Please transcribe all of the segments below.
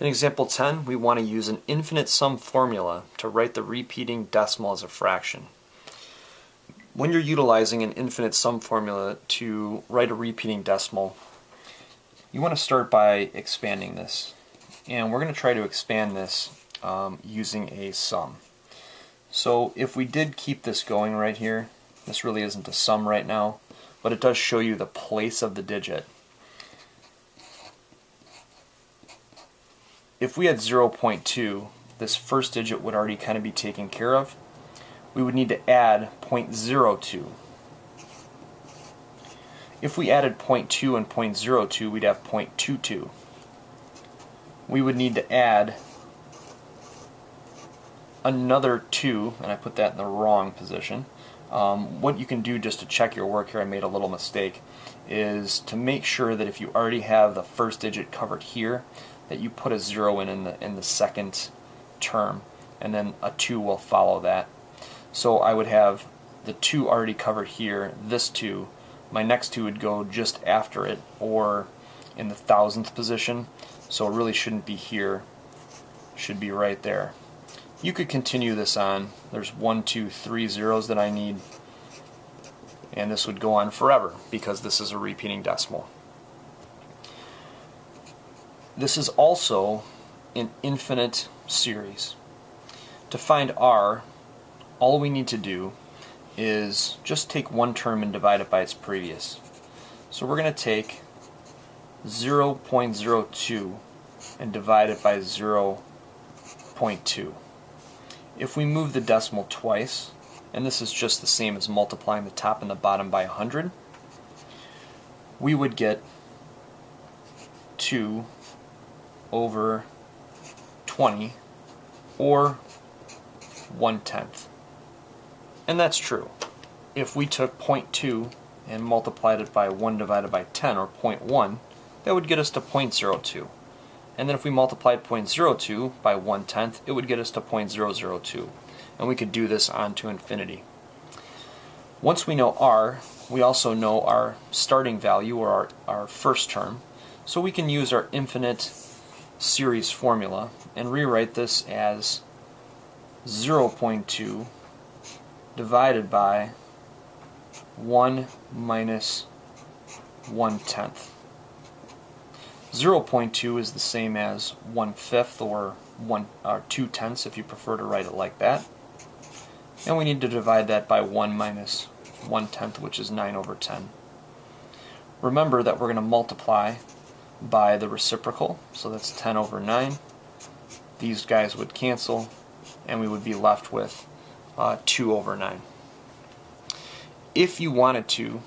In example 10, we want to use an infinite sum formula to write the repeating decimal as a fraction. When you're utilizing an infinite sum formula to write a repeating decimal, you want to start by expanding this. And we're going to try to expand this using a sum. So if we did keep this going right here, this really isn't a sum right now, but it does show you the place of the digit. If we had 0.2, this first digit would already kind of be taken care of. We would need to add 0.02. If we added 0.2 and 0.02, we'd have 0.22. We would need to add another 2, and I put that in the wrong position. What you can do just to check your work here, I made a little mistake, is to make sure that if you already have the first digit covered here, that you put a 0 in the second term, and then a 2 will follow that. So I would have the 2 already covered here, this 2, my next 2 would go just after it, or in the thousandth position, so it really shouldn't be here, should be right there. You could continue this on. There's 1, 2, 3 zeros that I need, and this would go on forever because this is a repeating decimal. This is also an infinite series. To find r, all we need to do is just take one term and divide it by its previous. So we're going to take 0.02 and divide it by 0.2. If we move the decimal twice, and this is just the same as multiplying the top and the bottom by 100, we would get 2 over 20, or 1/10. And that's true. If we took 0.2 and multiplied it by 1 divided by 10, or 0.1, that would get us to 0.02. And then if we multiplied 0.02 by 1/10, it would get us to 0.002. And we could do this on to infinity. Once we know r, we also know our starting value, or our first term. So we can use our infinite series formula and rewrite this as 0.2 divided by 1 minus 1/10. 0.2 is the same as 1/5 or 2/10 if you prefer to write it like that. And we need to divide that by 1 minus 1/10, which is 9 over 10. Remember that we're going to multiply by the reciprocal, so that's 10 over 9. These guys would cancel, and we would be left with 2 over 9. If you wanted to,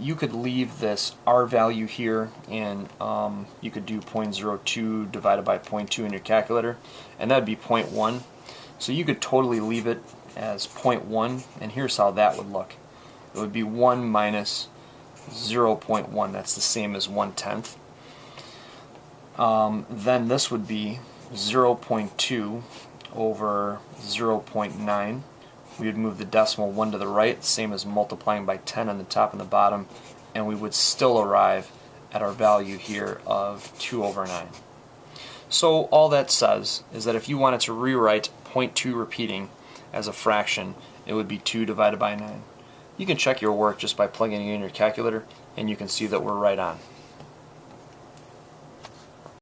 you could leave this r value here, and you could do 0.02 divided by 0.2 in your calculator, and that would be 0.1. So you could totally leave it as 0.1, and here's how that would look. It would be 1 minus 0.1, that's the same as 1/10. Then this would be 0.2 over 0.9. We would move the decimal 1 to the right, same as multiplying by 10 on the top and the bottom, and we would still arrive at our value here of 2 over 9. So all that says is that if you wanted to rewrite 0.2 repeating as a fraction, it would be 2 divided by 9. You can check your work just by plugging it in your calculator, and you can see that we're right on.